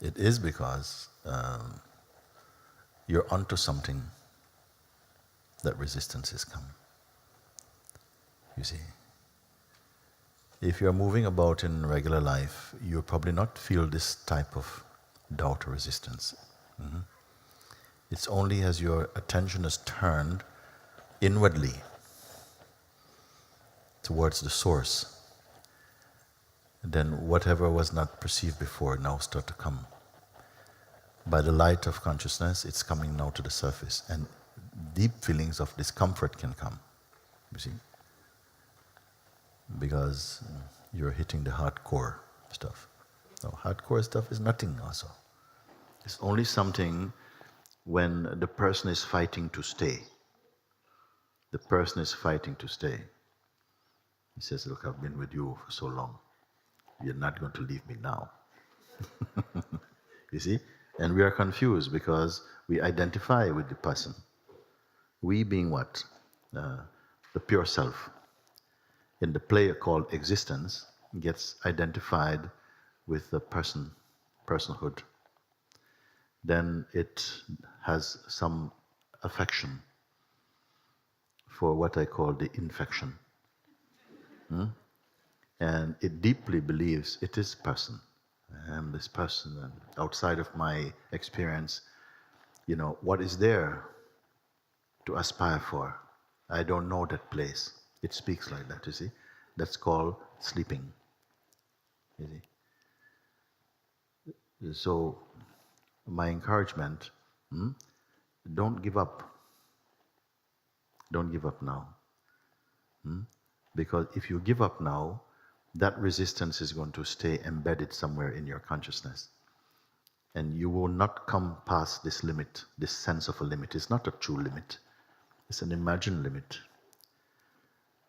It is because you're onto something that resistance has come. You see, if you're moving about in regular life, you'll probably not feel this type of doubt or resistance. Mhm. It's only as your attention is turned inwardly towards the source, then whatever was not perceived before now start to come. By the light of consciousness, it's coming now to the surface, and deep feelings of discomfort can come, you see, because you're hitting the hardcore stuff. Now, hardcore stuff is nothing also. It's only something when the person is fighting to stay. The person is fighting to stay. He says, look, I've been with you for so long. You're not going to leave me now. You see? And we are confused because we identify with the person. We being what? The pure self. In the play called existence, gets identified with the personhood. Then it has some affection for what I call the infection. And it deeply believes it is person. I am this person, and outside of my experience, what is there to aspire for? I don't know that place. It speaks like that, you see. That's called sleeping. You see. So, my encouragement, don't give up. Don't give up now. Because if you give up now, that resistance is going to stay embedded somewhere in your consciousness. And you will not come past this limit, this sense of a limit. It's not a true limit. It's an imagined limit.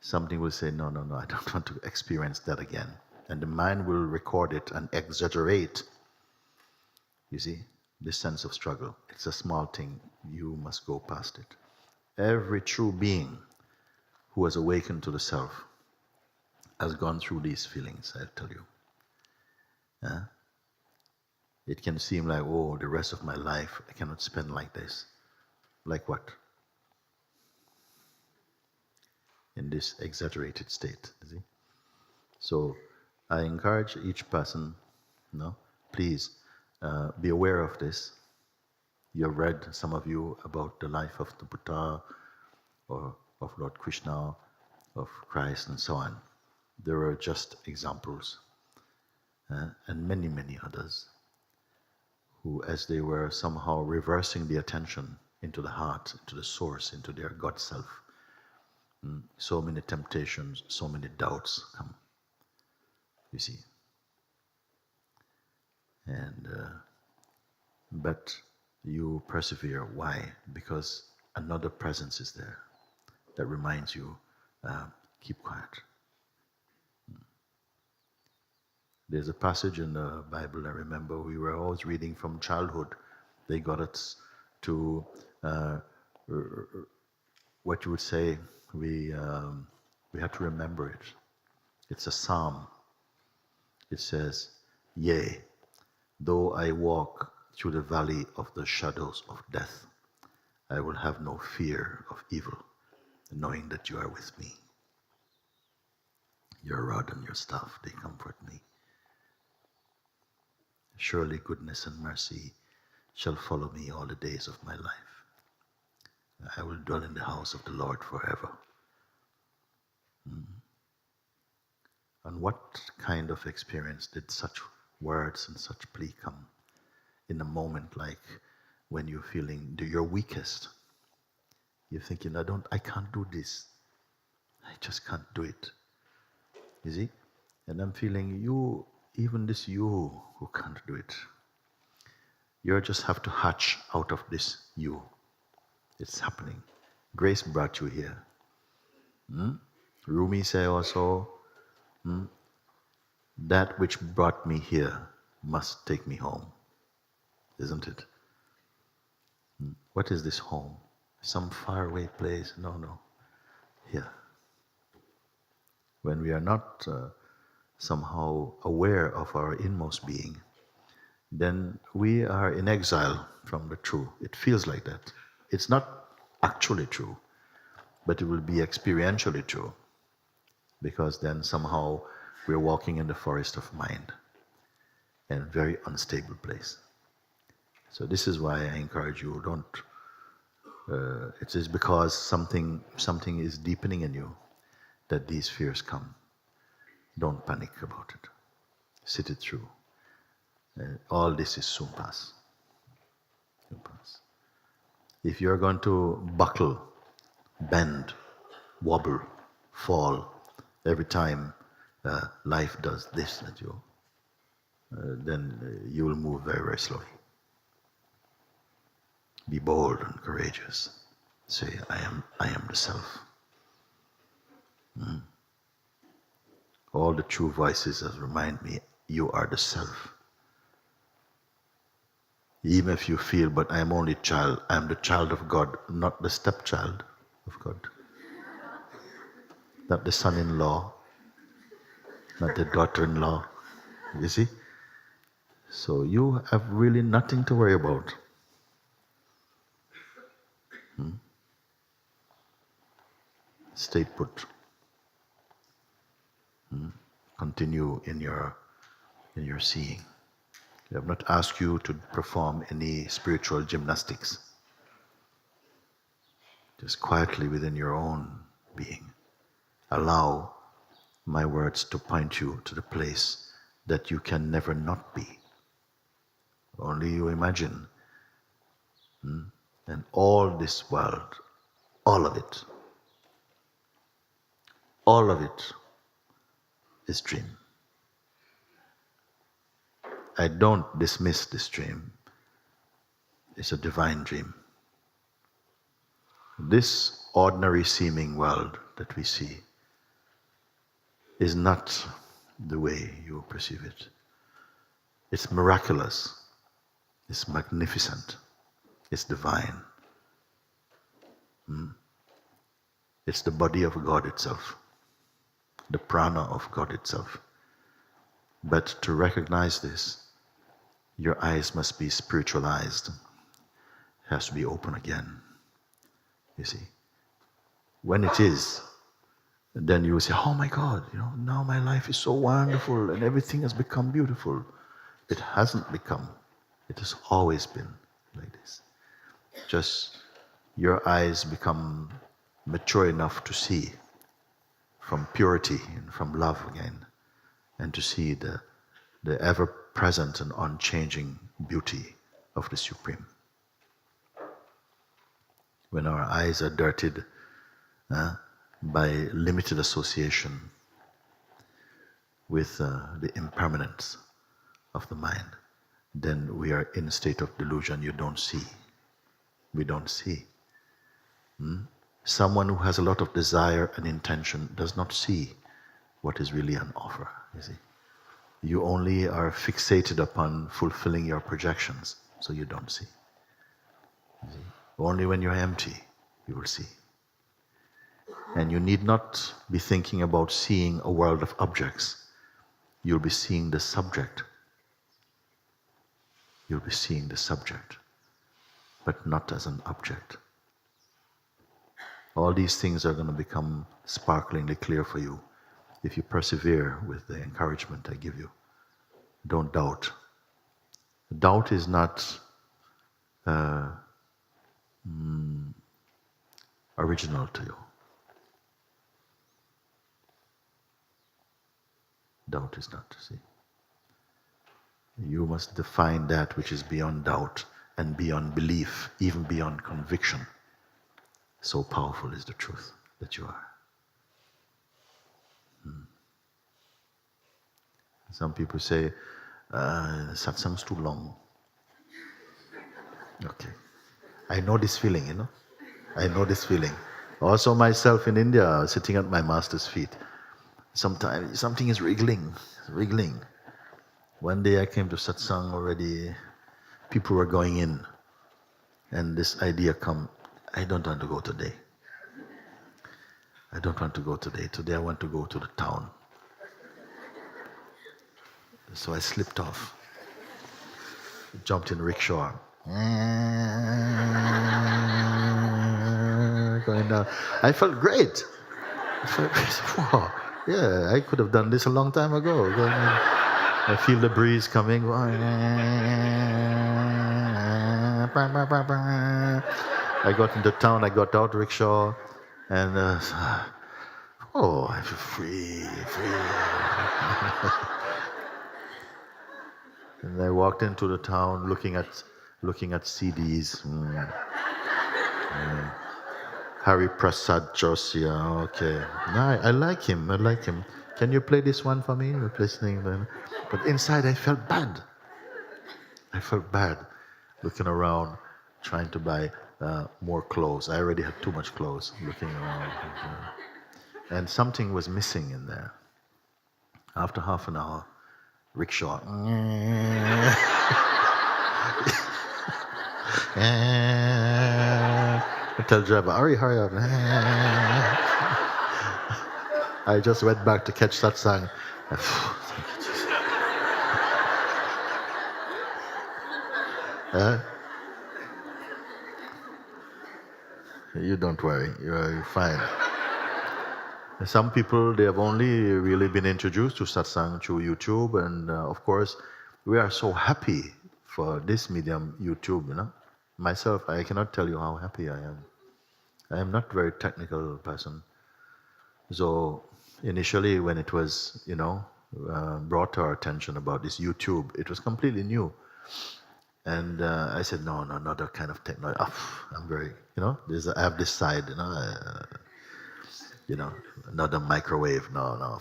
Something will say, no, I don't want to experience that again. And the mind will record it and exaggerate, you see, this sense of struggle. It's a small thing. You must go past it. Every true being who has awakened to the self has gone through these feelings, I'll tell you. Yeah? It can seem like, oh, the rest of my life I cannot spend like this. Like what? In this exaggerated state, you see? So I encourage each person, please be aware of this. You have read, some of you, about the life of the Buddha or of Lord Krishna, of Christ and so on. There are just examples, and many, many others, who, as they were somehow reversing the attention into the heart, into the source, into their God self, so many temptations, so many doubts come, you see. And but you persevere. Why? Because another presence is there that reminds you, keep quiet. There's a passage in the Bible, I remember we were always reading from childhood. They got us to what you would say, we had to remember it. It's a psalm. It says, yea, though I walk through the valley of the shadows of death, I will have no fear of evil, knowing that you are with me. Your rod and your staff, they comfort me. Surely goodness and mercy shall follow me all the days of my life. I will dwell in the house of the Lord forever. And what kind of experience did such words and such plea come in a moment like when you're feeling your weakest? You're thinking, I can't do this. I just can't do it. You see? And I'm feeling even this you who can't do it. You just have to hatch out of this you. It's happening. Grace brought you here. Rumi say also, that which brought me here must take me home. Isn't it? What is this home? Some faraway place? No. Here. When we are not somehow aware of our inmost being, then we are in exile from the true. It feels like that. It's not actually true, but it will be experientially true, because then somehow we're walking in the forest of mind, in a very unstable place. So this is why I encourage you, don't, it is because something is deepening in you that these fears come. Don't panic about it. Sit it through. All this is soon pass. Soon pass. If you're going to buckle, bend, wobble, fall every time life does this at you, then you will move very, very slowly. Be bold and courageous. Say, I am the self. All the true voices that remind me, you are the self. Even if you feel, but I am only child, I am the child of God, not the stepchild of God. Not the son-in-law, not the daughter-in-law. You see? So you have really nothing to worry about. Stay put. Continue in your seeing. I have not asked you to perform any spiritual gymnastics. Just quietly within your own being, allow my words to point you to the place that you can never not be. Only you imagine. And all this world, all of it is dream. I don't dismiss this dream. It's a divine dream. This ordinary seeming world that we see is not the way you perceive it. It's miraculous. It's magnificent. It's divine. It's the body of God itself, the prana of God itself. But to recognize this, your eyes must be spiritualized. It has to be open again. You see, when it is, then you will say, oh my God, now my life is so wonderful and everything has become beautiful. It hasn't become. It has always been like this. Just your eyes become mature enough to see from purity and from love again, and to see the ever-present and unchanging beauty of the Supreme. When our eyes are dirtied by limited association with the impermanence of the mind, then we are in a state of delusion. You don't see. We don't see. Someone who has a lot of desire and intention does not see what is really on offer, you see. You only are fixated upon fulfilling your projections, so you don't see. You see? Only when you're empty, you will see. And you need not be thinking about seeing a world of objects. You'll be seeing the subject. You'll be seeing the subject, but not as an object. All these things are going to become sparklingly clear for you if you persevere with the encouragement I give you. Don't doubt. Doubt is not original to you. Doubt is not, see. You must define that which is beyond doubt and beyond belief, even beyond conviction. So powerful is the truth that you are. Some people say, satsang's too long. Okay. I know this feeling, I know this feeling. Also myself in India, sitting at my master's feet. Sometimes something is wriggling. One day I came to satsang already, people were going in, and this idea come, I don't want to go today. I don't want to go today. Today I want to go to the town. So I slipped off. jumped in rickshaw. Going down. I felt great. I felt, wow, yeah, I could have done this a long time ago. I feel the breeze coming. I got into town, I got out rickshaw, and I feel free. And I walked into the town looking at CDs. Hari Prasad Josia, okay. No, I like him. Can you play this one for me? I'm listening. But inside I felt bad. Looking around, trying to buy more clothes. I already had too much clothes. Looking around, and something was missing in there. After half an hour, rickshaw. I tell driver, hurry up. I just went back to catch that song. You don't worry, you're fine. Some people, they have only really been introduced to satsang through YouTube, and of course, we are so happy for this medium, YouTube, Myself, I cannot tell you how happy I am. I am not a very technical person. So initially when it was, brought to our attention about this YouTube, it was completely new. And I said, no, not that kind of technology. I'm very, I have this side, another microwave, no.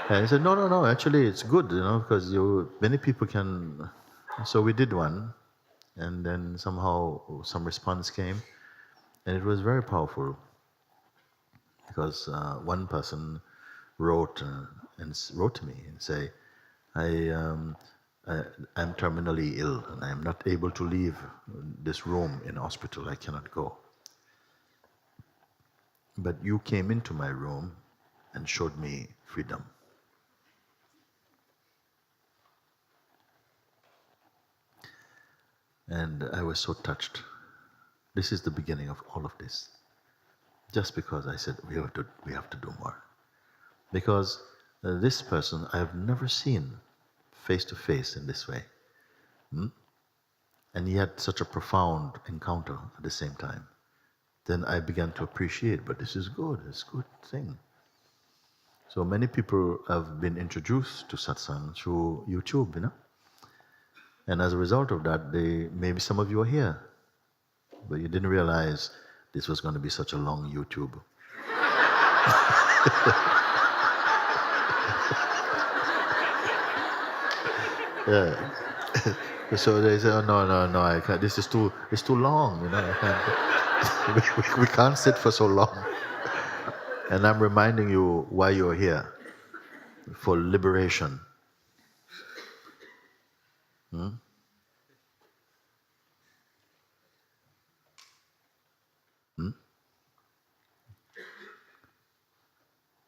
And I said, no, actually it's good, because many people can. So we did one, and then somehow some response came, and it was very powerful, because one person wrote to me and say, I'm terminally ill and I am not able to leave this room in hospital. I cannot go. But you came into my room and showed me freedom. And I was so touched. This is the beginning of all of this. Just because I said we have to do more. Because this person I have never seen face to face in this way. And yet such a profound encounter at the same time. Then I began to appreciate, but this is good, it's a good thing. So many people have been introduced to satsang through YouTube, And as a result of that, maybe some of you are here, but you didn't realize this was going to be such a long YouTube. Yeah. So they say, oh, no, I can't. It's too long, I can't. we can't sit for so long. And I'm reminding you why you're here. For liberation.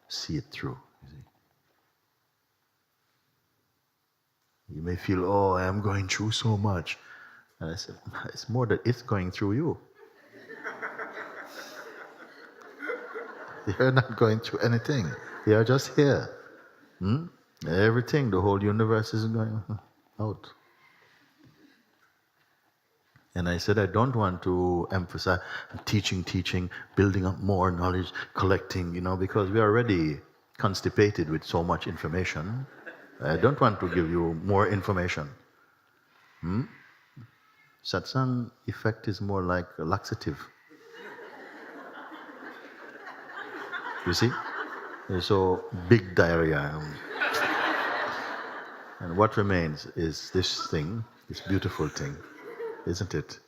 See it through. You may feel, oh, I am going through so much. And I said, it's more that it's going through you. You're not going through anything. You're just here. Everything, the whole universe is going out. And I said, I don't want to emphasize teaching, building up more knowledge, collecting, because we are already constipated with so much information. I don't want to give you more information. Satsang effect is more like a laxative. You see? So big diarrhea. And what remains is this thing, this beautiful thing, isn't it?